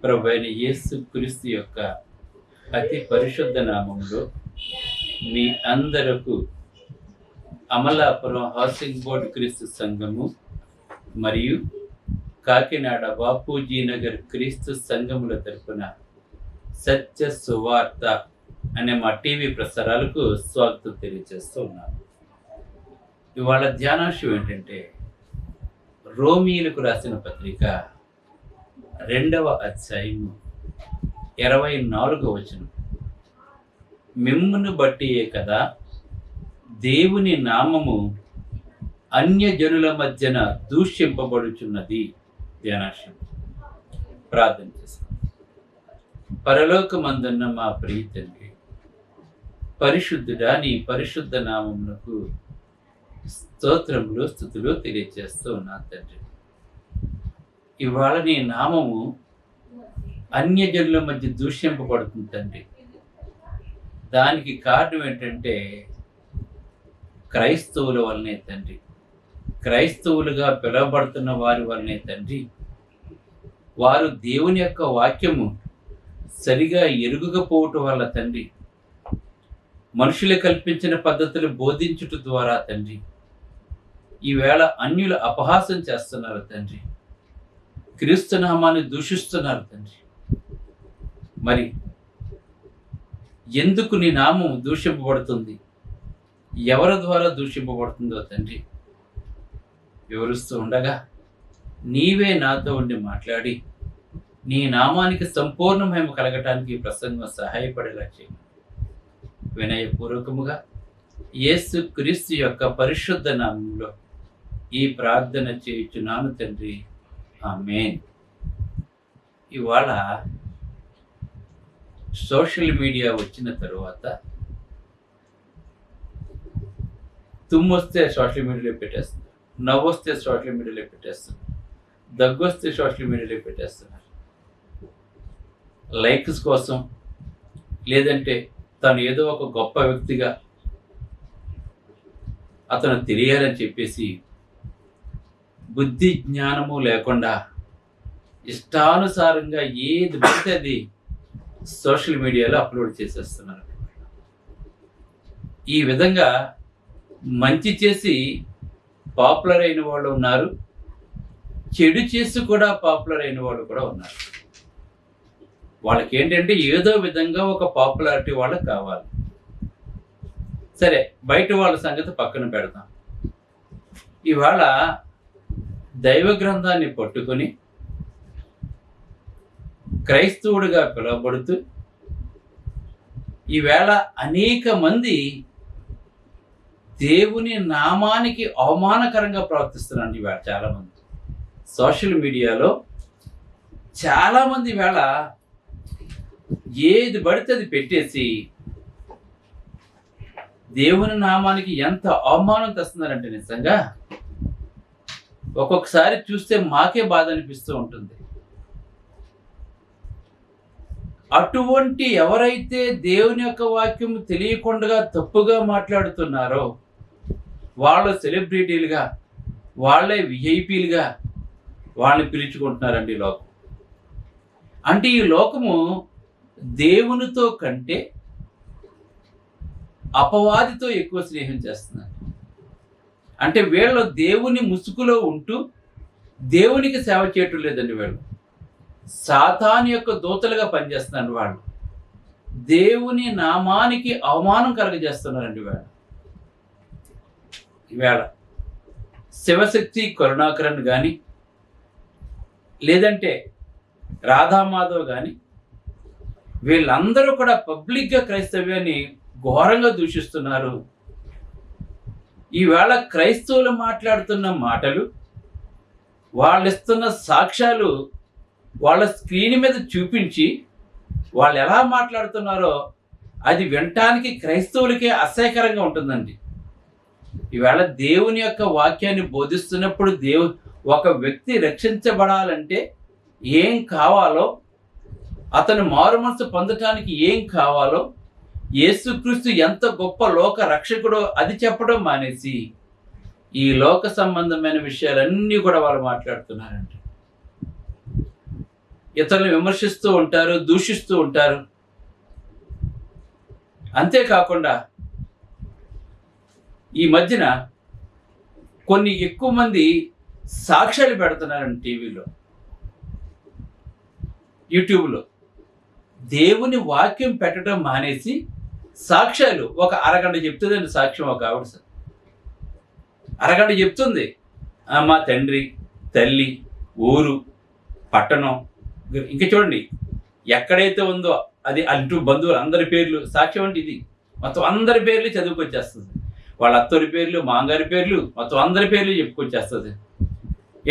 ప్రభువైన యేసు క్రీస్తు యొక్క అతి పరిశుద్ధ నామంలో మీ అందరకు అమలాపురం హౌసింగ్ బోర్డు క్రీస్తు సంఘము మరియు కాకినాడ బాపూజీ నగర్ క్రీస్తు సంఘముల తరపున సత్య సువార్త అనే మా టీవీ ప్రసారాలకు స్వాగతం తెలియజేస్తూ ఉన్నాను. ఇవాళ ధ్యానాంశం ఏంటంటే రోమీయులకు రాసిన పత్రిక 2వ అధ్యాయము 24వ వచనం. మిమ్మును బట్టియే కదా దేవుని నామము అన్యజనుల మధ్యన దూషింపబడుచున్నది. ధ్యానాంశం. ప్రార్థన చేస్తాం. పరలోకమందున్న మా ప్రియ తండ్రి, పరిశుద్ధుడా, నీ పరిశుద్ధ నామమునకు స్తోత్రములు స్తుతులు తెలియజేస్తూ ఉన్నాను తండ్రి. ఇవాళ నీ నామము అన్యజనుల మధ్య దూషింపబడుతుంది తండ్రి. దానికి కారణం ఏంటంటే క్రైస్తవుల వల్లనే తండ్రి. క్రైస్తవులుగా పిలువబడుతున్న వారి వల్లనే తండ్రి. వారు దేవుని యొక్క వాక్యము సరిగా ఎరుగకపోవటం వల్ల తండ్రి, మనుషులు కల్పించిన పద్ధతులు బోధించుట ద్వారా తండ్రి, ఈవేళ అన్యులు అపహాసం చేస్తున్నారు తండ్రి. క్రీస్తు నామాన్ని దూషిస్తున్నారు తండ్రి. మరి ఎందుకు నీ నామం దూషింపబడుతుంది? ఎవరి ద్వారా దూషింపబడుతుందో తండ్రి వివరిస్తూ ఉండగా, నీవే నాతో ఉండి మాట్లాడి నీ నామానికి సంపూర్ణ మహిమ కలగటానికి ఈ ప్రసంగం సహాయపడేలా చేయండి. వినయపూర్వకముగా యేసు క్రీస్తు యొక్క పరిశుద్ధ నామంలో ఈ ప్రార్థన చేయుచున్నాను తండ్రి. ఆమేన్. ఇవాళ సోషల్ మీడియా వచ్చిన తరువాత తుమ్మొస్తే సోషల్ మీడియాలో పెట్టేస్తున్నారు, నవ్వొస్తే సోషల్ మీడియాలో పెట్టేస్తున్నారు, దగ్గొస్తే సోషల్ మీడియాలో పెట్టేస్తున్నారు. లైక్స్ కోసం, లేదంటే తను ఏదో ఒక గొప్ప వ్యక్తిగా అతను తెలియాలని చెప్పేసి బుద్ధి జ్ఞానము లేకుండా ఇష్టానుసారంగా ఏది పడితే అది సోషల్ మీడియాలో అప్లోడ్ చేసేస్తున్నారు. ఈ విధంగా మంచి చేసి పాపులర్ అయిన వాళ్ళు ఉన్నారు, చెడు చేసి కూడా పాపులర్ అయిన వాళ్ళు కూడా ఉన్నారు. వాళ్ళకి ఏంటంటే ఏదో విధంగా ఒక పాపులారిటీ వాళ్ళకి కావాలి. సరే, బయట వాళ్ళ సంగతి పక్కన పెడతాం. ఇవాళ దైవ గ్రంథాన్ని పట్టుకొని క్రైస్తవుడిగా పిలువబడుతూ ఈవేళ అనేక మంది దేవుని నామానికి అవమానకరంగా ప్రవర్తిస్తున్నారు. ఈవేళ చాలామంది సోషల్ మీడియాలో చాలామంది ఈవేళ ఏది పడితే అది పెట్టేసి దేవుని నామానికి ఎంత అవమానం తెస్తున్నారంటే నిజంగా ఒక్కొక్కసారి చూస్తే మాకే బాధ అనిపిస్తూ ఉంటుంది. అటువంటి ఎవరైతే దేవుని యొక్క వాక్యం తెలియకుండా తప్పుగా మాట్లాడుతున్నారో వాళ్ళు సెలబ్రిటీలుగా, వాళ్ళే విఐపీలుగా వాళ్ళని పిలుచుకుంటున్నారండి ఈ లోకం. అంటే ఈ లోకము దేవునితో కంటే అపవాదితో ఎక్కువ స్నేహం చేస్తున్నారు. అంటే వీళ్ళు దేవుని ముసుగులో ఉంటూ దేవునికి సేవ చేయటం లేదండి. వీళ్ళు సాతాను యొక్క దూతలుగా పనిచేస్తున్నారు. వాళ్ళు దేవుని నామానికి అవమానం కలగజేస్తున్నారండి. ఈవేళ శివశక్తి కరుణాకరన్ కానీ, లేదంటే రాధామాధవ్ కానీ, వీళ్ళందరూ కూడా పబ్లిక్గా క్రైస్తవ్యాన్ని ఘోరంగా దూషిస్తున్నారు. ఈవేళ క్రైస్తవులు మాట్లాడుతున్న మాటలు, వాళ్ళు ఇస్తున్న సాక్ష్యాలు వాళ్ళ స్క్రీన్ మీద చూపించి వాళ్ళు ఎలా మాట్లాడుతున్నారో అది వినటానికి క్రైస్తవులకే అసహ్యకరంగా ఉంటుందండి. ఈవేళ దేవుని యొక్క వాక్యాన్ని బోధిస్తున్నప్పుడు ఒక వ్యక్తి రక్షించబడాలంటే ఏం కావాలో, అతను మారు మనసు పొందటానికి ఏం కావాలో, యేసుక్రీస్తు ఎంత గొప్ప లోక రక్షకుడో అది చెప్పడం మానేసి ఈ లోక సంబంధమైన విషయాలన్నీ కూడా వాళ్ళు మాట్లాడుతున్నారండి. ఇతరులను విమర్శిస్తూ ఉంటారు, దూషిస్తూ ఉంటారు. అంతేకాకుండా ఈ మధ్యన కొన్ని ఎక్కువ మంది సాక్ష్యాలు పెడుతున్నారండి టీవీలో, యూట్యూబ్లో. దేవుని వాక్యం పెట్టడం మానేసి సాక్ష్యాలు ఒక అరగంట చెప్తుందండి. సాక్ష్యం ఒక ఆవిడ అరగంట చెప్తుంది. మా తండ్రి, తల్లి, ఊరు, పట్టణం, ఇంకా చూడండి ఎక్కడైతే ఉందో అది అంటూ బంధువులు అందరి పేర్లు. సాక్ష్యం అంటే ఇది. మొత్తం అందరి పేర్లు చదువుకొచ్చేస్తుంది. వాళ్ళ అత్తోరి పేర్లు, మాంగారి పేర్లు, మొత్తం అందరి పేర్లు చెప్పుకొచ్చేస్తుంది.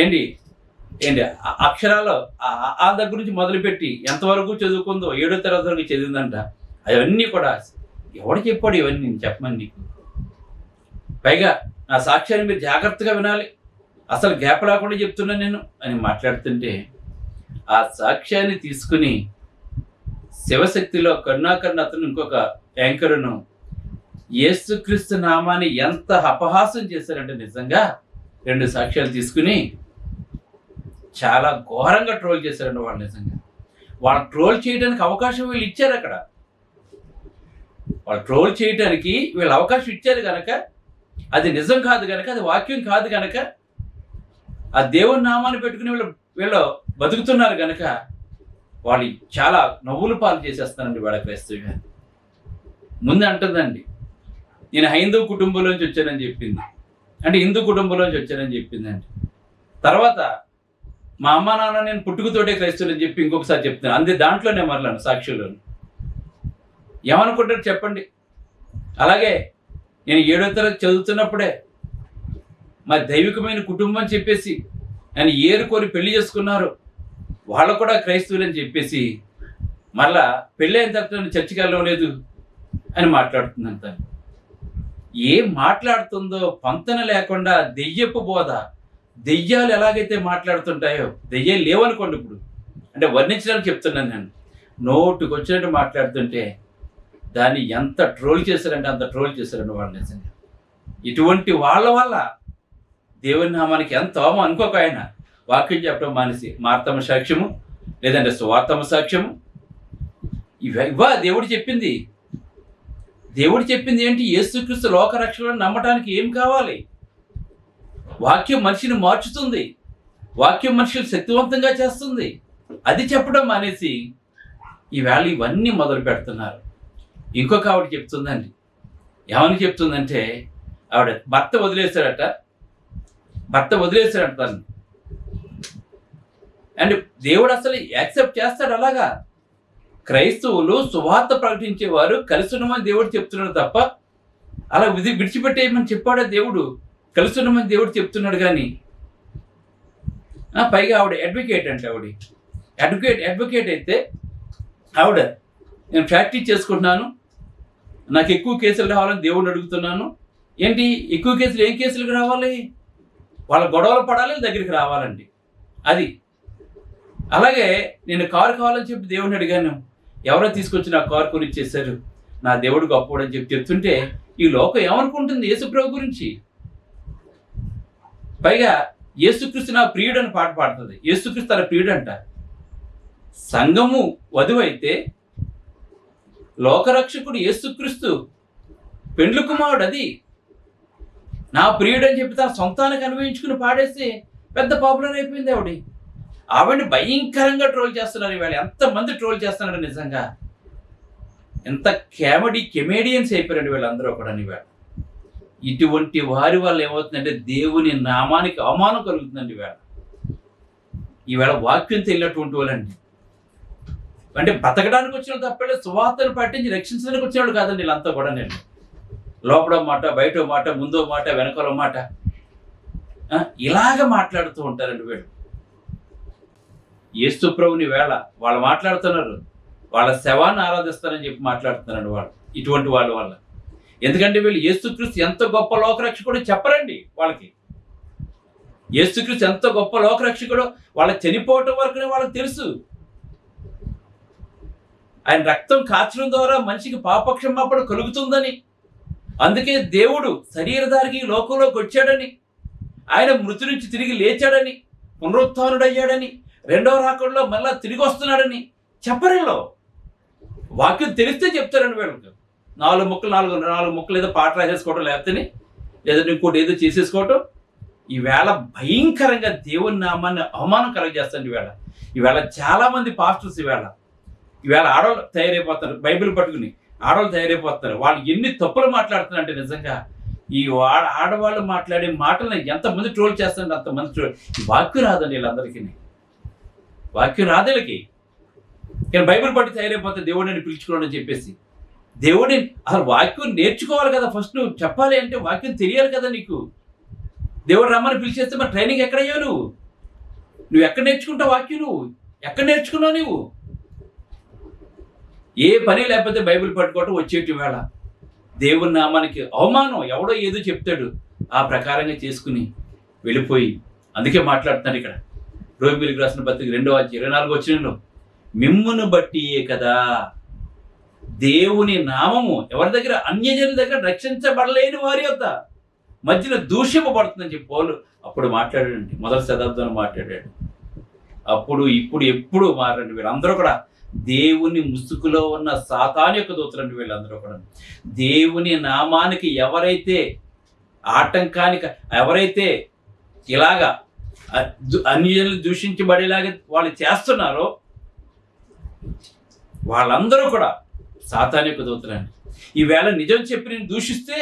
ఏంటి అక్షరాలు ఆ దగ్గర నుంచి మొదలుపెట్టి ఎంతవరకు చదువుకుందో 7వ తరగతి వరకు చదివిందంట. అవన్నీ కూడా ఎవడు చెప్పాడు ఇవన్నీ నేను చెప్పమని నీకు? పైగా నా సాక్ష్యాన్ని మీరు జాగ్రత్తగా వినాలి, అసలు గ్యాప్ లేకుండా చెప్తున్నాను నేను అని మాట్లాడుతుంటే, ఆ సాక్ష్యాన్ని తీసుకుని శివశక్తిలో కరుణాకరణ అతను ఇంకొక యాంకరును యేసుక్రీస్తు నామాన్ని ఎంత అపహాసం చేశారంటే నిజంగా 2 సాక్ష్యాలు తీసుకుని చాలా ఘోరంగా ట్రోల్ చేశారండి వాళ్ళు. నిజంగా వాళ్ళు ట్రోల్ చేయడానికి అవకాశం వీళ్ళు ఇచ్చారు. అక్కడ వాళ్ళు ట్రోల్ చేయడానికి వీళ్ళు అవకాశం ఇచ్చారు కనుక, అది నిజం కాదు కనుక, అది వాక్యం కాదు కనుక, ఆ దేవుని నామాన్ని పెట్టుకుని వీళ్ళు బతుకుతున్నారు కనుక వాళ్ళు చాలా నవ్వులు పాలు చేసేస్తానండి వాళ్ళ క్రైస్తవ్య. ముందు అంటుందండి, నేను హైందవ కుటుంబంలోంచి వచ్చానని చెప్పింది, అంటే హిందూ కుటుంబంలోంచి వచ్చానని చెప్పిందండి. తర్వాత మా అమ్మ నాన్న నేను పుట్టుకతోటే క్రైస్తవులు అని చెప్పి ఇంకొకసారి చెప్తున్నాను. అంతే దాంట్లోనే మరలాను సాక్షులను. ఏమనుకుంటారు చెప్పండి? అలాగే నేను 7వ తరగతి చదువుతున్నప్పుడే మా దైవికమైన కుటుంబం చెప్పేసి నన్ను ఏరుకొని పెళ్లి చేసుకున్నారు, వాళ్ళు కూడా క్రైస్తవులు అని చెప్పేసి మళ్ళా పెళ్ళి అయిన తర్వాత నన్ను చర్చికి వెళ్ళడం లేదు అని మాట్లాడుతుందంట. ఏం మాట్లాడుతుందో పొంతన లేకుండా దెయ్యపు బోధ. దెయ్యాలు ఎలాగైతే మాట్లాడుతుంటాయో, దెయ్యాలు లేవనుకోండి ఇప్పుడు, అంటే వర్ణించడానికి చెప్తున్నాను నేను, నోటుకు వచ్చినట్టు మాట్లాడుతుంటే దాన్ని ఎంత ట్రోల్ చేశారంటే అంత ట్రోల్ చేశారండి వాళ్ళు. నిజంగా ఇటువంటి వాళ్ళ వల్ల దేవుని నామానికి ఎంత అవమానం. అనుకోక ఆయన వాక్యం చెప్పడం మానేసి మార్తమ్మ సాక్ష్యము, లేదంటే సువార్తమ్మ సాక్ష్యము, ఇవా దేవుడు చెప్పింది. దేవుడు చెప్పింది ఏంటి? యేసుక్రీస్తు లోకరక్షకులను నమ్మటానికి ఏం కావాలి? వాక్యం మనిషిని మార్చుతుంది, వాక్యం మనిషిని శక్తివంతంగా చేస్తుంది. అది చెప్పడం మానేసి ఈవేళ ఇవన్నీ మొదలు పెడుతున్నారు. ఇంకొక ఆవిడ చెప్తుందండి, ఏమని చెప్తుందంటే, ఆవిడ భర్త వదిలేశాడట తను. అండ్ దేవుడు అసలు యాక్సెప్ట్ చేస్తాడు అలాగా? క్రైస్తవులు సువార్త ప్రకటించేవారు కలిసి ఉన్నామని దేవుడు చెప్తున్నాడు తప్ప అలా విడిచిపెట్టేయమని చెప్పాడే దేవుడు? కలిసి ఉన్నామని దేవుడు చెప్తున్నాడు. కానీ పైగా ఆవిడ అడ్వకేట్ అంటే, అడ్వకేట్ అయితే ఆవిడ నేను ప్రాక్టీస్ చేసుకుంటున్నాను, నాకు ఎక్కువ కేసులు రావాలని దేవుడిని అడుగుతున్నాను. ఏంటి ఎక్కువ కేసులు? ఏం కేసులకు రావాలి? వాళ్ళ గొడవలు పడాలి, దగ్గరికి రావాలండి. అది అలాగే నేను కారు కావాలని చెప్పి దేవుడిని అడిగాను, ఎవరో తీసుకొచ్చి నా కారు కొనిచ్చేశారు, నా దేవుడు గొప్పవాడు అని చెప్పి చెప్తుంటే ఈ లోకం ఏమనుకుంటుంది యేసుప్రభు గురించి? పైగా యేసుక్రీస్తు నా ప్రియుడు అని పాట పాడుతుంది. యేసుక్రీస్తు తన ప్రియుడు అంట. సంఘము వధువు అయితే లోకరక్షకుడు యేసుక్రీస్తు పెండ్లి కుమారుడు. అది నా ప్రియుడు అని చెప్పి తన సొంతానికి అనుభవించుకుని పాడేసి పెద్ద పాపులర్ అయిపోయింది ఆవిడని భయంకరంగా ట్రోల్ చేస్తున్నారు. ఇవాళ ఎంతమంది ట్రోల్ చేస్తున్నారు నిజంగా. ఎంత కెమెడియన్స్ అయిపోయారండి వీళ్ళందరూ కూడా. ఇవాళ ఇటువంటి వారి వల్ల ఏమవుతుందంటే దేవుని నామానికి అవమానం కలుగుతుందండి. ఈవేళ వాక్యం తెలియనటువంటి వాళ్ళండి. అంటే బతకడానికి వచ్చిన తప్పలే, సువార్తను పట్టించి రక్షించడానికి వచ్చినవాడు కాదండి వీళ్ళంతా కూడా. నేను లోపల మాట, బయట మాట, ముందో మాట, వెనకాల మాట, ఇలాగ మాట్లాడుతూ ఉంటారండి వీళ్ళు. యేసు ప్రభుని వేళ వాళ్ళు మాట్లాడుతున్నారు, వాళ్ళ శవాన్ని ఆరాధిస్తారని చెప్పి మాట్లాడుతున్నాడు వాళ్ళు, ఇటువంటి వాళ్ళ వల్ల. ఎందుకంటే వీళ్ళు యేసుక్రీస్తు ఎంత గొప్ప లోకరక్షకుడు చెప్పరండి వాళ్ళకి. యేసుక్రీస్తు ఎంత గొప్ప లోకరక్షకుడు వాళ్ళ చనిపోవటం వరకునే వాళ్ళకి తెలుసు. ఆయన రక్తం కాచడం ద్వారా మనిషికి పాపక్షమాపణ కలుగుతుందని, అందుకే దేవుడు శరీరధారికి లోకంలోకి వచ్చాడని, ఆయన మృతి నుంచి తిరిగి లేచాడని, పునరుత్థానుడయ్యాడని, రెండవ రాకడలో మళ్ళా తిరిగి వస్తున్నాడని చెప్పరేలో. వాక్యం తెలిస్తే చెప్తారండి వీళ్ళకి. నాలుగు ముక్కలు ఏదో పాట రాసేసుకోవటం, లేకపోతే లేదా ఇంకోటి ఏదో చేసేసుకోవటం. ఈవేళ భయంకరంగా దేవుని నామాన్ని అవమానం కలగజేస్తుంది. ఈవేళ చాలా మంది పాస్టర్స్ ఈవేళ ఆడవాళ్ళు తయారైపోతారు, బైబిల్ పట్టుకుని ఆడవాళ్ళు తయారైపోతారు. వాళ్ళు ఎన్ని తప్పులు మాట్లాడుతున్నారంటే నిజంగా ఈ ఆడవాళ్ళు మాట్లాడే మాటలను ఎంతమంది ట్రోల్ చేస్తారంటే అంతమంది ట్రోల్. ఈ వాక్యం రాదండి వీళ్ళందరికీ, వాక్యం రాదు వీళ్ళకి. కానీ బైబిల్ పట్టి తయారైపోతే దేవుడిని పిలుచుకోవడం అని చెప్పేసి, దేవుడిని అసలు వాక్యం నేర్చుకోవాలి కదా. ఫస్ట్ నువ్వు చెప్పాలి అంటే వాక్యం తెలియాలి కదా నీకు. దేవుడు రమ్మని పిలిచేస్తే మరి ట్రైనింగ్ ఎక్కడయ్యావు నువ్వు ఎక్కడ నేర్చుకుంటావు వాక్యం? నువ్వు ఎక్కడ నేర్చుకున్నావు? నువ్వు ఏ పని లేకపోతే బైబిల్ పట్టుకోవటం వచ్చేటి వేళ దేవుని నామానికి అవమానం. ఎవడో ఏదో చెప్తాడు, ఆ ప్రకారంగా చేసుకుని వెళ్ళిపోయి. అందుకే మాట్లాడుతున్నాడు ఇక్కడ రోమీయులకు రాసిన పత్రిక 2:24 మిమ్మును బట్టియే కదా దేవుని నామము ఎవరి దగ్గర, అన్యజనుల దగ్గర రక్షించబడలేని వారి యొక్క మధ్యలో దూషింపబడుతుందని చెప్పి పౌలు అప్పుడు మాట్లాడాడండి. మొదటి శతాబ్దంలో మాట్లాడాడు. అప్పుడు ఇప్పుడు ఎప్పుడు మారండి వీళ్ళందరూ కూడా దేవుని ముసుగులో ఉన్న సాతాను యొక్క దూతలండి వీళ్ళందరూ కూడా. దేవుని నామానికి ఎవరైతే ఆటంకానికి, ఎవరైతే ఇలాగా అన్యజనులు దూషించబడేలాగా వాళ్ళు చేస్తున్నారో వాళ్ళందరూ కూడా సాతాను యొక్క దూతలండి. ఈవేళ నిజం చెప్పి నేను దూషిస్తే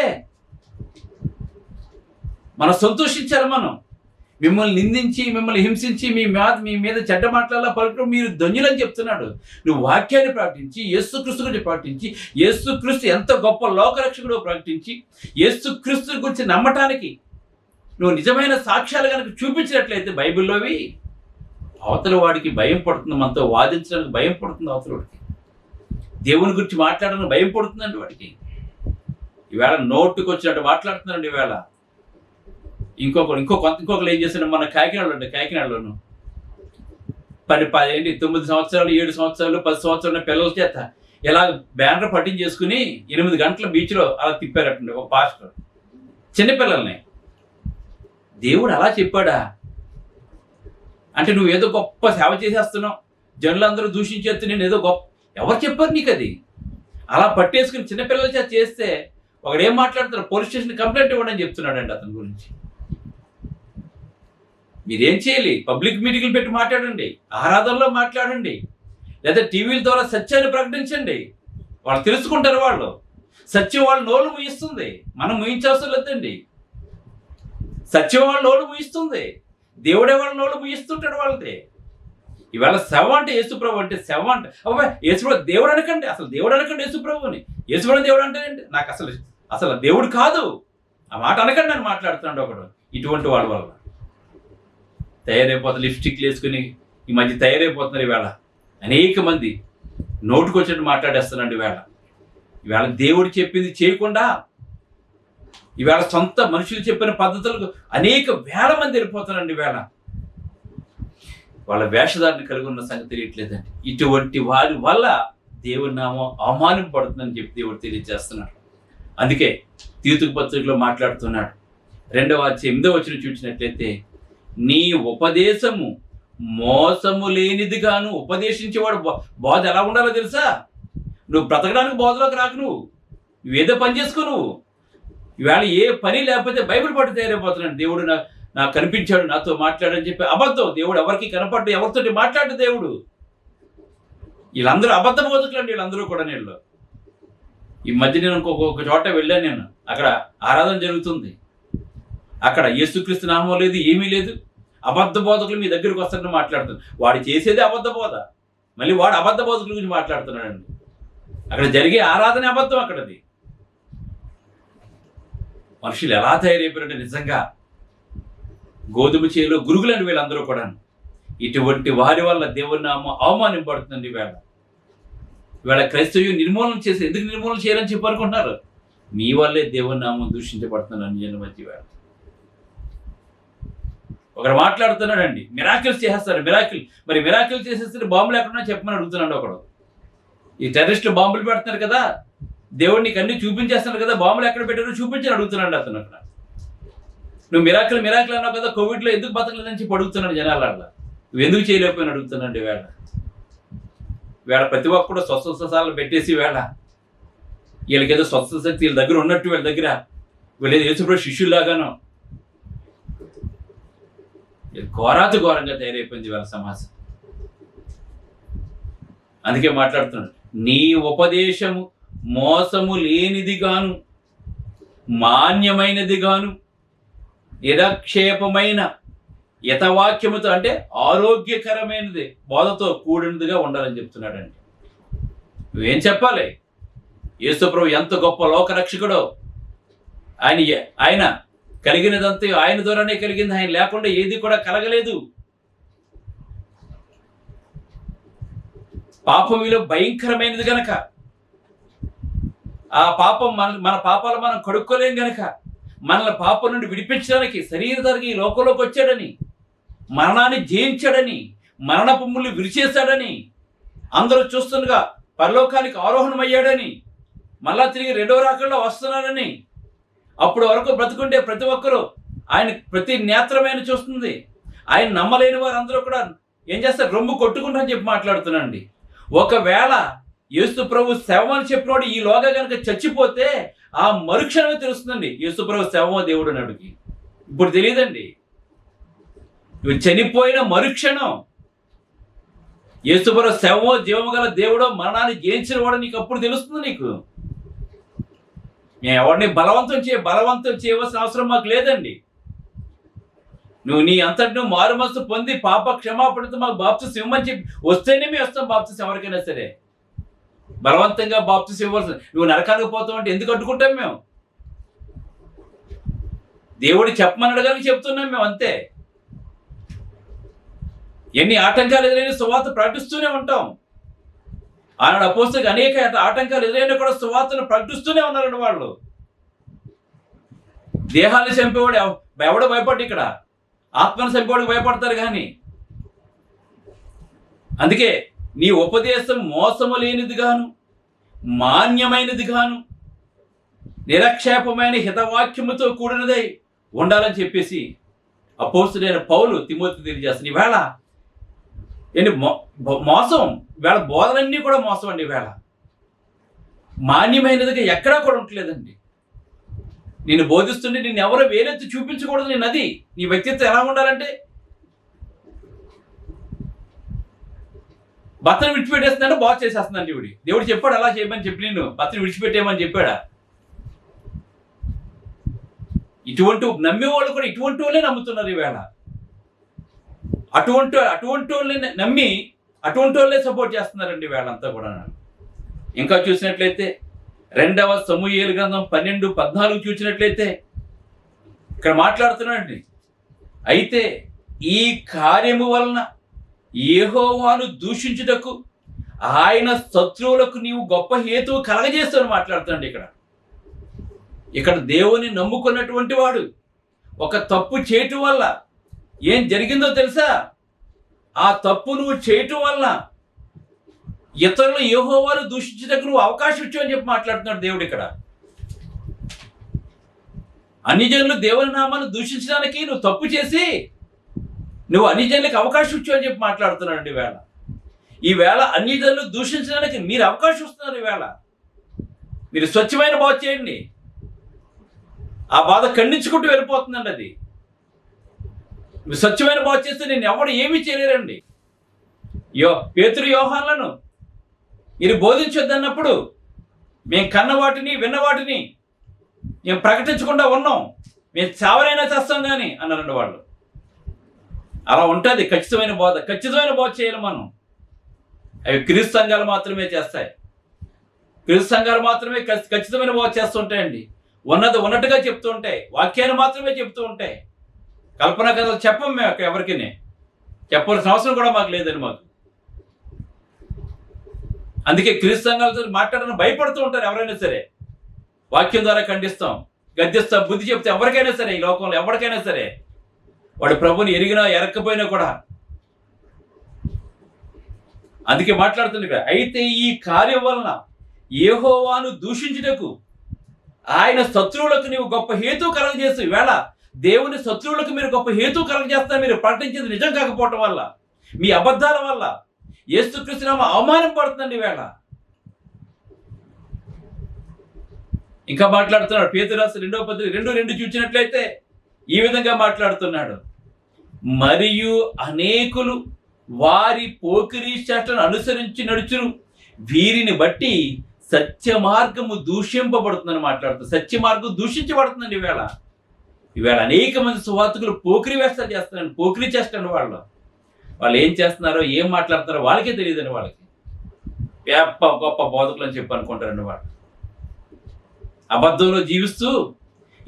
మనం సంతోషించాలి. మనం మిమ్మల్ని నిందించి, మిమ్మల్ని హింసించి, మీ మీద చెడ్డ మాటల పలకడం మీరు ధన్యులని చెప్తున్నాడు. నువ్వు వాక్యాన్ని ప్రకటించి, యేసుక్రీస్తు గురించి ప్రకటించి, యేసుక్రీస్తు ఎంత గొప్ప లోకరక్షకుడో ప్రకటించి, యేసుక్రీస్తు గురించి నమ్మటానికి నువ్వు నిజమైన సాక్ష్యాలు కనుక చూపించినట్లయితే బైబిల్లోవి, అవతల వాడికి భయం పడుతుంది. మనతో వాదించడానికి భయం పడుతుంది. అవతల వాడికి దేవుని గురించి మాట్లాడడానికి భయం పడుతుందండి వాడికి. ఈవేళ నోటుకు వచ్చినట్టు మాట్లాడుతున్నారండి. ఈవేళ ఇంకొకరు ఏం చేశాడు, మన కాకినాడలోను 9 సంవత్సరాలు 7 సంవత్సరాలు 10 సంవత్సరాల పిల్లల చేత ఇలా బ్యానర్ పట్టించేసుకుని 8 గంటల బీచ్లో అలా తిప్పారటండి ఒక పాస్టర్ చిన్నపిల్లల్ని. దేవుడు అలా చెప్పాడా? అంటే నువ్వు ఏదో గొప్ప సేవ చేసేస్తున్నావు, జనులందరూ దూషించేస్తే నేను ఏదో గొప్ప, ఎవరు చెప్పారు నీకు అది? అలా పట్టేసుకుని చిన్నపిల్లల చేత చేస్తే ఒకడేం మాట్లాడుతారు, పోలీస్ స్టేషన్ కంప్లైంట్ ఇవ్వండి అని చెప్తున్నాడండి అతని గురించి. మీరేం చేయాలి? పబ్లిక్ మీటింగ్లు పెట్టి మాట్లాడండి, ఆరాధనలో మాట్లాడండి, లేదా టీవీల ద్వారా సత్యాన్ని ప్రకటించండి. వాళ్ళు తెలుసుకుంటారు. వాళ్ళు సత్యం వాళ్ళ నోళ్ళు ముయిస్తుంది, మనం ముయించాల్సిన లేదండి. సత్యం వాళ్ళ నోళ్ళు ముయిస్తుంది, దేవుడే వాళ్ళ నోళ్ళు ముయిస్తుంటాడు వాళ్ళది. ఇవాళ శవ అంటే యేసుప్రభు అంటే శవ అంటే అబ్బాయి యేసుప్రభు దేవుడు అనకండి, అసలు దేవుడు అనకండి యేసుప్రభుని. యేసుప్రభు దేవుడు అంటే నాకు అసలు దేవుడు కాదు ఆ మాట అనకండి అని మాట్లాడుతున్నాడు ఒకడు. ఇటువంటి వాళ్ళ వల్ల తయారైపోతారు, లిప్స్టిక్లు వేసుకుని ఈ మధ్య తయారైపోతున్నారు. ఈవేళ అనేక మంది నోటుకొచ్చినట్టు మాట్లాడేస్తున్నాడు. ఈవేళ దేవుడు చెప్పింది చేయకుండా ఈవేళ సొంత మనుషులు చెప్పిన పద్ధతులకు అనేక వేల మంది వెళ్ళిపోతున్నారండి. ఈవేళ వాళ్ళ వేషధారణ కలిగి ఉన్న సంగతి తెలియట్లేదండి. ఇటువంటి వారి వల్ల దేవుని నామం అవమానింపబడుతుందని చెప్పి దేవుడు తెలియజేస్తున్నాడు. అందుకే తీతుకు పత్రికలో మాట్లాడుతున్నాడు. 8వ చూసినట్లయితే నీ ఉపదేశము మోసము లేనిదిగాను ఉపదేశించేవాడు బోధ ఎలా ఉండాలో తెలుసా? నువ్వు బ్రతకడానికి బోధలోకి రాకు, నువ్వేదో పని చేసుకో. నువ్వు ఈవేళ ఏ పని లేకపోతే బైబిల్ పట్టు తయారైపోతున్నాడు. దేవుడు నాకు కనిపించాడు, నాతో మాట్లాడని చెప్పి అబద్ధం. దేవుడు ఎవరికి కనపడ్డు, ఎవరితోటి మాట్లాడు దేవుడు. వీళ్ళందరూ అబద్ధ బోధకులండి వీళ్ళందరూ కూడా. నేను ఈ మధ్య నేను ఒక చోట వెళ్ళాను. నేను అక్కడ ఆరాధన జరుగుతుంది. అక్కడ యేసుక్రీస్తు నామం లేదు, ఏమీ లేదు. అబద్ధ బోధకులు మీ దగ్గరికి వస్తారని మాట్లాడుతున్నారు. వాడు చేసేదే అబద్ధ బోధ, మళ్ళీ వాడు అబద్ధ బోధకుల గురించి మాట్లాడుతున్నాడండి. అక్కడ జరిగే ఆరాధన అబద్ధం. అక్కడది మనుషులు ఎలా తయారైపోయారంటే నిజంగా గోధుమ చేలో గురుగులండి వీళ్ళందరూ కూడా. ఇటువంటి వారి వల్ల దేవుని నామం అవమానింపబడుతుందండి. ఇవాళ క్రైస్తవ్యం నిర్మూలన చేసి, ఎందుకు నిర్మూలన చేయాలని చెప్పి అనుకుంటున్నారు? మీ వల్లే దేవుని నామం దూషించబడుతున్నాను అన్యజనుల మధ్య. ఒకడు మాట్లాడుతున్నాడండి, మిరాకిల్స్ చేసేస్తాడు. మరి మిరాకిల్ చేసేస్తే బాంబులు ఎక్కడున్నా చెప్పమని అడుగుతున్నాడు ఒకడు. ఈ టెర్రరిస్టులు బాంబులు పెడుతున్నారు కదా, దేవుడు నీకు అన్ని చూపించేస్తున్నారు కదా, బాంబులు ఎక్కడ పెట్టారో చూపించని అడుగుతున్నాడు అతను. అక్కడ నువ్వు మిరాకిల్ అన్నావు కదా, కోవిడ్లో ఎందుకు బతకలేదని చెప్పి అడుగుతున్నాడు జనాలు. అట్లా నువ్వు ఎందుకు చేయలేకపోయినా అడుగుతానండి. వేళ ప్రతి ఒక్కడు స్వస్థసాలు పెట్టేసి వీళ్ళకేదో స్వస్థ శక్తి వీళ్ళ దగ్గర ఉన్నట్టు, వీళ్ళ దగ్గర వీళ్ళేదో యేసుప్రభు శిష్యుల్లాగానో ఘోరాతి ఘోరంగా తయారైపోయింది వీళ్ళ సమాజం. అందుకే మాట్లాడుతున్నాడు, నీ ఉపదేశము మోసము లేనిదిగాను మాన్యమైనదిగాను నిరక్షేపమైన యథవాక్యముతో, అంటే ఆరోగ్యకరమైనది బోధతో కూడినదిగా ఉండాలని చెప్తున్నాడండి. నువ్వేం చెప్పాలి? యేసుప్రభు ఎంత గొప్ప లోకరక్షకుడో, ఆయన కలిగినదంతా ఆయన ద్వారానే కలిగింది, ఆయన లేకుండా ఏది కూడా కలగలేదు. పాపం విలువ భయంకరమైనది గనక, ఆ పాపం మన పాపాలు మనం కడుక్కోలేం గనక, మనల్ని పాపం నుండి విడిపించడానికి శరీరధారికి ఈ లోకంలోకి వచ్చాడని, మరణాన్ని జయించాడని, మరణపు ముళ్ళు విరిచేశాడని, అందరూ చూస్తుండగా పరలోకానికి ఆరోహణమయ్యాడని, మళ్ళా తిరిగి రెండవ రాకల్లో వస్తున్నాడని, అప్పుడు వరకు బ్రతుకుంటే ప్రతి ఒక్కరూ ఆయన ప్రతి నేత్రమైన చూస్తుంది. ఆయన నమ్మలేని వారు అందరూ కూడా ఏం చేస్తారు? రొమ్ము కొట్టుకుంటారని చెప్పి మాట్లాడుతున్నాండి. ఒకవేళ యేసు ప్రభు శవం అని చెప్పినోడు ఈలోగా కనుక చచ్చిపోతే ఆ మరుక్షణమే తెలుస్తుందండి యేసు ప్రభు శవమో దేవుడు అన్నాడుకి. ఇప్పుడు తెలియదండి. నువ్వు చనిపోయిన మరుక్షణం యేసు ప్రభు శవమో జీవము గల దేవుడో మరణాన్ని జయించిన వాడు నీకు అప్పుడు తెలుస్తుంది. నీకు మేము ఎవరిని బలవంతం చేయవలసిన అవసరం మాకు లేదండి. నువ్వు నీ అంతటి నువ్వు మారు మనసు పొంది పాప క్షమాపణతో మాకు బాప్తిసం ఇవ్వమని చెప్పి వస్తేనే మేము వస్తాం బాప్తిసం ఎవరికైనా సరే. బలవంతంగా బాప్తిసం ఇవ్వాల్సి, నువ్వు నరకానికి పోతావు అంటే ఎందుకు అడ్డుకుంటాం మేము? దేవుడు చెప్పమన్నాడు కానీ చెప్తున్నాం మేము, అంతే. ఎన్ని ఆటంకాలు ఎదురైనా సువార్త ప్రకటిస్తూనే ఉంటాం. ఆనాడు అపోస్తలులకు అనేక ఆటంకాలు ఎదురైనా కూడా సువార్తను ప్రకటిస్తూనే ఉన్నారండి వాళ్ళు. దేహాన్ని చంపేవాడు ఎవడో భయపడ్డు, ఇక్కడ ఆత్మను చంపేవాడికి భయపడతారు. కానీ అందుకే నీ ఉపదేశం మోసము లేనిదిగాను మాన్యమైనదిగాను నిరక్షేపమైన హితవాక్యముతో కూడినదై ఉండాలని చెప్పేసి అపోస్తలుడైన పౌలు తిమోతికి తెలియజేస్తుంది. ఈవేళ ఏంటి మోసం, ఈవేళ బోధలన్నీ కూడా మోసం అండి. ఈవేళ మాన్యమైనదిగా ఎక్కడా కూడా ఉండలేదండి. నేను బోధిస్తుంటే నిన్ను ఎవరో వేలెత్తి చూపించకూడదు. నేను అది నీ వ్యక్తిత్వం ఎలా ఉండాలంటే, భర్తను విడిచిపెట్టేస్తున్నాడు, బాగు చేసేస్తున్నాడు. దేవుడు చెప్పాడు అలా చేయమని చెప్పి, నేను భర్తను విడిచిపెట్టేయమని చెప్పాడా? ఇటువంటి నమ్మేవాళ్ళు కూడా ఇటువంటి వాళ్ళే నమ్ముతున్నారు ఈవేళ. అటువంటి వాళ్ళని నమ్మి అటువంటి వాళ్ళే సపోర్ట్ చేస్తున్నారండి వీళ్ళంతా కూడా. ఇంకా చూసినట్లయితే 2వ సమూయేలు గ్రంథం 12:14 చూసినట్లయితే ఇక్కడ మాట్లాడుతున్నాడండి. అయితే ఈ కార్యము వలన యెహోవాను దూషించుటకు ఆయన శత్రువులకు నీవు గొప్ప హేతువు కలగజేస్తావని మాట్లాడుతున్నాడు. ఇక్కడ దేవుని నమ్ముకున్నటువంటి వాడు ఒక తప్పు చేయటం వల్ల ఏం జరిగిందో తెలుసా? ఆ తప్పు నువ్వు చేయటం వల్ల ఇతరులు యెహోవాను దూషించుటకు నువ్వు అవకాశం ఇచ్చావని చెప్పి మాట్లాడుతున్నాడు దేవుడు ఇక్కడ. అన్ని జనులు దేవుని నామాన్ని దూషించడానికి నువ్వు తప్పు చేసి నువ్వు అన్ని జనులకు అవకాశం ఇచ్చావని చెప్పి మాట్లాడుతున్నాడు. ఈవేళ అన్ని జనులు దూషించడానికి మీరు అవకాశం ఇస్తున్నారు. ఈవేళ మీరు స్వచ్ఛమైన బాధ చేయండి. ఆ బాధ ఖండించుకుంటూ వెళ్ళిపోతుందండి. అది మీరు స్వచ్ఛమైన బాధ చేస్తే నేను ఎవరు ఏమీ చేయలేరండి. పేతురు యోహాన్లను మీరు బోధించొద్దన్నప్పుడు మేము కన్న వాటిని విన్న వాటిని మేము ప్రకటించకుండా ఉన్నాం, మేము చావరైనా చేస్తాం కానీ అన్నారండి వాళ్ళు. అలా ఉంటుంది ఖచ్చితమైన బోధ చేయాలి మనం. అవి క్రీస్తు సంఘాలు మాత్రమే చేస్తాయి. క్రీస్తు సంఘాలు మాత్రమే ఖచ్చితమైన బోధ చేస్తుంటాయండి. ఉన్నది ఉన్నట్టుగా చెప్తూ ఉంటాయి, వాక్యాన్ని మాత్రమే చెప్తూ ఉంటాయి. కల్పన కథలు చెప్పం మేము అక్కడ ఎవరికి, చెప్పవలసిన అవసరం కూడా మాకు లేదని మాకు. అందుకే క్రీస్తు సంఘాలతో మాట్లాడడానికి భయపడుతూ ఉంటారు ఎవరైనా సరే. వాక్యం ద్వారా ఖండిస్తాం, గద్దిస్తాం, బుద్ధి చెప్తే ఎవరికైనా సరే, ఈ లోకంలో ఎవరికైనా సరే, వాడు ప్రభుని ఎరిగినా ఎరక్కపోయినా కూడా. అందుకే మాట్లాడుతుంది ఇక్కడ. అయితే ఈ కార్యం వలన యెహోవాను దూషించుటకు ఆయన శత్రువులకు నీవు గొప్ప హేతు కలగజేస్తూ, ఈవేళ దేవుని శత్రువులకు మీరు గొప్ప హేతు కలగజేస్తారు. మీరు ప్రకటించేది నిజం కాకపోవటం వల్ల, మీ అబద్ధాల వల్ల యేసుక్రీస్తు నామం అవమానం పడుతుందండి ఈవేళ. ఇంకా మాట్లాడుతున్నాడు. పేతురు రాసిన 2వ పత్రిక 2:2 చూసినట్లయితే ఈ విధంగా మాట్లాడుతున్నాడు. మరియు అనేకులు వారి పోకిరీ చేష్టలను అనుసరించి నడుచును, వీరిని బట్టి సత్య మార్గము దూషింపబడుతుందని మాట్లాడుతుంది. సత్య మార్గం దూషించబడుతుందండి ఈవేళ అనేక మంది సువార్తికులు పోకిరీ వేస్తారు చేస్తున్నారండి. పోకిరీ చేస్తారండి వాళ్ళు ఏం చేస్తున్నారో ఏం మాట్లాడుతున్నారో వాళ్ళకే తెలియదండి. వాళ్ళకి గొప్ప బోధకులు అని చెప్పి అనుకుంటారండి. వాళ్ళు అబద్ధంలో జీవిస్తూ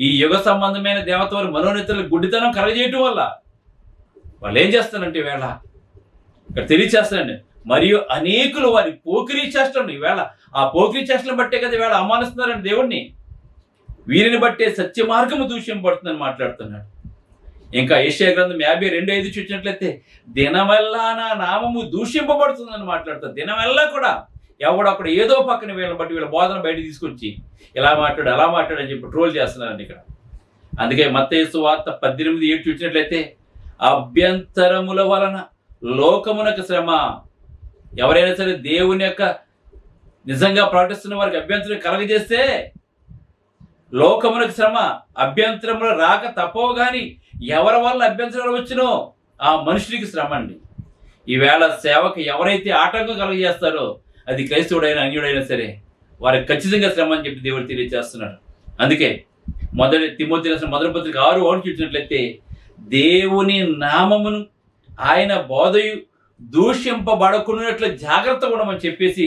ఈ యుగ సంబంధమైన దేవత వారి మనోనేతలకు గుడ్డితనం కలగజేయటం వల్ల వాళ్ళు ఏం చేస్తారంటే ఈవేళ ఇక్కడ తెలియచేస్తారండి. మరియు అనేకులు వారి పోకిరీ చేష్టలను, ఈవేళ ఆ పోకిరీ చేష్టలను బట్టే కదా ఈవేళ అవమానిస్తున్నారండి దేవుణ్ణి. వీరిని బట్టే సత్య మార్గము దూషింపబడుతుందని మాట్లాడుతున్నాడు. ఇంకా యెషయా గ్రంథం 52:5 చూసినట్లయితే దినమెల్లా నా నామము దూషింపబడుతుందని మాట్లాడుతారు. దినమెల్లా కూడా ఎవడొక్కడ ఏదో పక్కన వీళ్ళని బట్టి వీళ్ళ బోధన బయట తీసుకొచ్చి ఇలా మాట్లాడు అలా మాట్లాడు అని చెప్పి ట్రోల్ చేస్తున్నారండి ఇక్కడ. అందుకే మత్తయి సువార్త 18:7 చూసినట్లయితే అభ్యంతరముల వలన లోకమునకు శ్రమ. ఎవరైనా సరే దేవుని యొక్క నిజంగా ప్రకటిస్తున్న వారికి అభ్యంతరం కలగజేస్తే లోకమునకు శ్రమ, అభ్యంతరములు రాక తప్పవు. కానీ ఎవరి వల్ల అభ్యంతరాలు వచ్చినో ఆ మనుషుడికి శ్రమ అండి. ఈవేళ సేవకు ఎవరైతే ఆటంకం కలగజేస్తారో అది క్రైస్తవుడైనా అన్యుడైనా సరే వారికి ఖచ్చితంగా శ్రమ అని చెప్పి దేవుడు తెలియజేస్తున్నాడు. అందుకే తిమోతి రాసిన మొదటి పత్రిక 6:1 చూసినట్లయితే దేవుని నామమును ఆయన బోధయు దూషింపబడకున్నట్లు జాగ్రత్తగా ఉండమని చెప్పేసి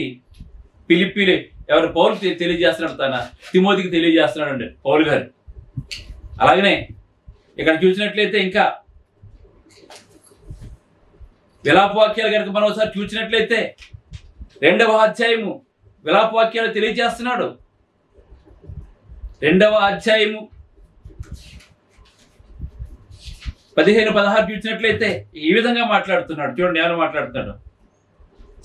పిలిపిలి ఎవరు పౌలు తెలియజేస్తున్నాడు, తన తిమోతికి తెలియజేస్తున్నాడు అండి పౌలు గారు. అలాగనే ఇక్కడ చూసినట్లయితే ఇంకా విలాపవాక్యాలు కనుక మనం ఒకసారి చూసినట్లయితే 2వ అధ్యాయము విలాపవాక్యాలు తెలియజేస్తున్నాడు. 2వ అధ్యాయము 15-16 చూసినట్లయితే ఈ విధంగా మాట్లాడుతున్నాడు. చూడండి ఎవరు మాట్లాడుతున్నాడు.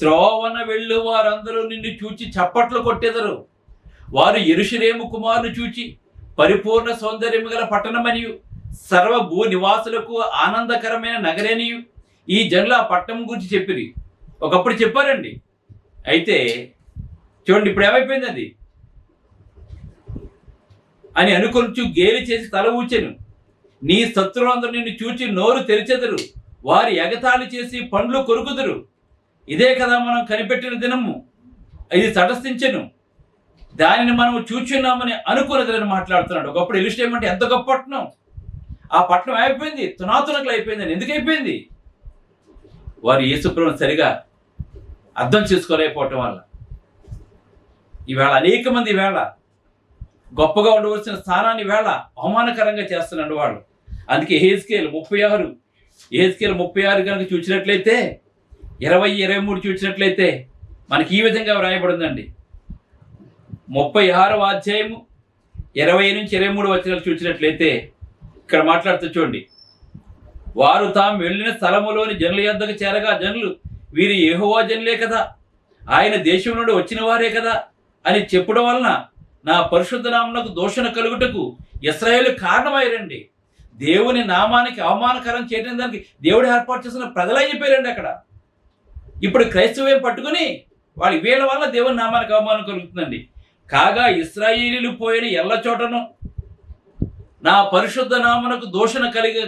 త్రోవన వెళ్ళు వారందరూ నిన్ను చూచి చప్పట్లు కొట్టెదరు. వారు యెరూషలేము కుమారుని చూచి పరిపూర్ణ సౌందర్యము గల పట్టణమనియు సర్వ భూ నివాసులకు ఆనందకరమైన నగరనియు ఈ జనులు ఆ పట్టణం గురించి చెప్పిరి. ఒకప్పుడు చెప్పారండి. అయితే చూడండి ఇప్పుడు ఏమైపోయింది అది అని అనుకొంచు గేలి చేసి తల ఊచెను. నీ శత్రువులందరూ నిన్ను చూచి నోరు తెరిచెదరు, వారి ఎగతాళి చేసి పండ్లు కొరుకుదురు. ఇదే కదా మనం కనిపెట్టిన దినము, ఇది తటస్థించెను, దానిని మనం చూచున్నామని అనుకున్నదని మాట్లాడుతున్నాడు. ఒకప్పుడు యెరూషలేము అంటే ఎంత గొప్ప పట్టణం. ఆ పట్టణం అయిపోయింది, తునాతునకలు అయిపోయిందని. ఎందుకు అయిపోయింది? వారు యేసుప్రభువును సరిగా అర్థం చేసుకోలేకపోవటం వల్ల. ఈవేళ అనేక మంది ఈవేళ గొప్పగా ఉండవలసిన స్థానాన్ని ఈవేళ అవమానకరంగా చేస్తున్నాడు వాళ్ళు. అందుకే యెహెజ్కేలు 36 కనుక చూసినట్లయితే 20-23 చూసినట్లయితే మనకి ఈ విధంగా వ్రాయబడిందండి. 36వ అధ్యాయము 20-23 వచనాలు చూసినట్లయితే ఇక్కడ మాట్లాడుతూ చూడండి. వారు తాము వెళ్ళిన స్థలములోని జనుల యొద్దకు చేరగా జనులు వీరు యెహోవా జనులే కదా, ఆయన దేశం నుండి వచ్చిన వారే కదా అని చెప్పడం వలన నా పరిశుద్ధ నామమునకు దూషణ కలుగుటకు ఇశ్రాయేలు కారణమైరండి. దేవుని నామానికి అవమానకరం చేయడం దానికి దేవుడు ఏర్పాటు చేసిన ప్రజలే చెప్పారండి అక్కడ. ఇప్పుడు క్రైస్తవం పట్టుకుని వాళ్ళు వీళ్ళ వల్ల దేవుని నామానికి అవమానం కలుగుతుందండి. కాగా ఇశ్రాయేలీలు పోయిన ఎల్ల చోటను నా పరిశుద్ధ నామమునకు దూషణ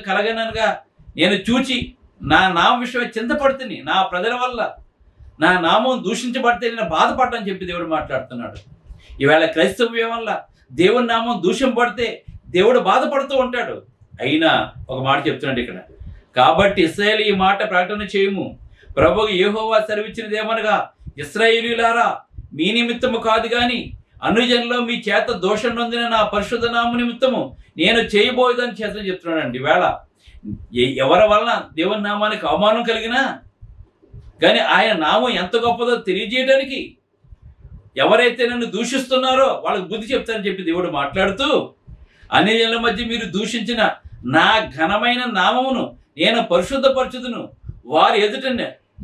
కలగనగా నేను చూచి నా నామ విషయమే చింతపడుతుంది. నా ప్రజల వల్ల నా నామం దూషించబడితే నేను బాధపడ్డాని చెప్పి దేవుడు మాట్లాడుతున్నాడు. ఈవేళ క్రైస్తవ్యం వల్ల దేవుని నామం దూషింపబడితే దేవుడు బాధపడుతూ ఉంటాడు. అయినా ఒక మాట చెప్తున్నాడు ఇక్కడ. కాబట్టి ఇశ్రాయేలు ఈ మాట ప్రకటన చేయము, ప్రభువు యెహోవా సెలవిచ్చినదేమనగా, ఇశ్రాయేలీయులారా మీ నిమిత్తము కాదు గాని అన్యజనుల్లో మీ చేత దోషం నొందిన నా పరిశుద్ధ నామ నిమిత్తము నేను చేయబోయేదని చేతని చెప్తున్నానండి. ఈవేళ ఎవరి వలన దేవుని నామానికి అవమానం కలిగినా కానీ ఆయన నామం ఎంత గొప్పదో తెలియజేయడానికి ఎవరైతే నన్ను దూషిస్తున్నారో వాళ్ళకి బుద్ధి చెప్తానని చెప్పి దేవుడు మాట్లాడుతూ, అన్యజనుల మధ్య మీరు దూషించిన నా ఘనమైన నామమును నేను పరిశుద్ధపరచుదును, వారి ఎదుట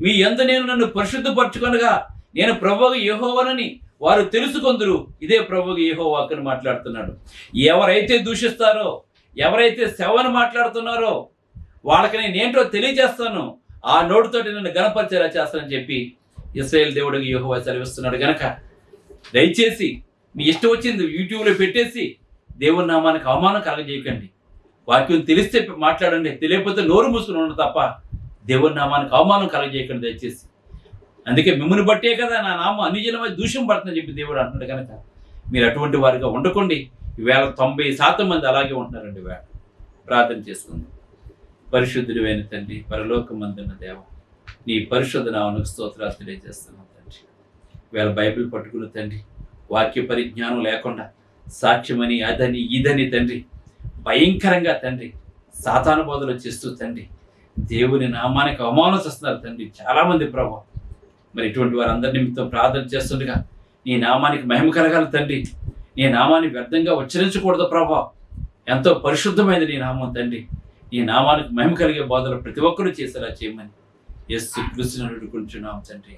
మీ యందు నేను నన్ను పరిశుద్ధపరచుకొనగా నేను ప్రభువు యెహోవానని వారు తెలుసుకొందురు. ఇదే ప్రభువు యెహోవా అని మాట్లాడుతున్నాడు. ఎవరైతే దూషిస్తారో, ఎవరైతే సేవను మాట్లాడుతున్నారో వాళ్ళకి నేను ఏంటో తెలియజేస్తాను. ఆ నోటితోటి నన్ను గణపరిచేలా చేస్తానని చెప్పి ఇశ్రాయేలు దేవుడు యెహోవా సెలవిస్తున్నాడు గనక దయచేసి మీ ఇష్టం వచ్చింది యూట్యూబ్లో పెట్టేసి దేవుని నామానికి అవమానం కలగజేయకండి. వాక్యం తెలిస్తే మాట్లాడండి, తెలియకపోతే నోరు మూసుకుని ఉండదు తప్ప దేవుని నామానికి అవమానం కలగజేయకండి దయచేసి. అందుకే మిమ్మల్ని బట్టే కదా నా నామం అన్ని జనం మధ్య దూషం పడుతుందని చెప్పి దేవుడు అంటున్నాడు కనుక మీరు అటువంటి వారిగా ఉండకండి. ఈవేళ 90% మంది అలాగే ఉంటున్నారండి. వేళ ప్రార్థన చేసుకుంది. పరిశుద్ధుడైన తండ్రి, పరలోకమందున్న దేవ, నీ పరిశుద్ధ నామమునకు స్తోత్రాలు తెలియజేస్తున్నాం తండ్రి. ఈవేళ బైబిల్ పట్టుకున్న తండ్రి, వాక్య పరిజ్ఞానం లేకుండా సాక్ష్యమని అదని ఇదని తండ్రి భయంకరంగా తండ్రి సాతాను బోధలు చేస్తూ తండ్రి దేవుని నామానికి అవమానం చేస్తున్నారు తండ్రి చాలామంది ప్రభావం. మరి ఇటువంటి వారందరి నిమిత్తం ప్రార్థన చేస్తుండగా నీ నామానికి మహిమ కలగాలి తండ్రి. నీ నామాన్ని వ్యర్థంగా ఉచ్చరించకూడదు ప్రభా. ఎంతో పరిశుద్ధమైనది నీ నామం తండ్రి. నీ నామానికి మహిమ కలిగే బోధలు ప్రతి ఒక్కరూ చేసేలా చేయమని యేసు క్రీస్తుని వేడుకుంటున్నాం తండ్రి.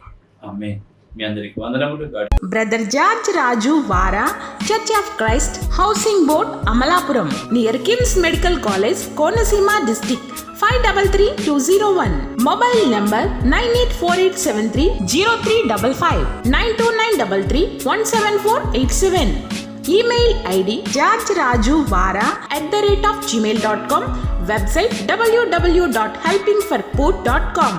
ఆమేన్. మీ అందరికి వందనములు. బ్రదర్ జార్జ్ రాజు వారా, church of Christ, housing board, Amalapuram, near KIMS medical college, Konaseema district, 533201. Mobile number 9848730355, 92933174174. Email ID georgerajuvara@gmail.com. Website www.helpingforpoor.com.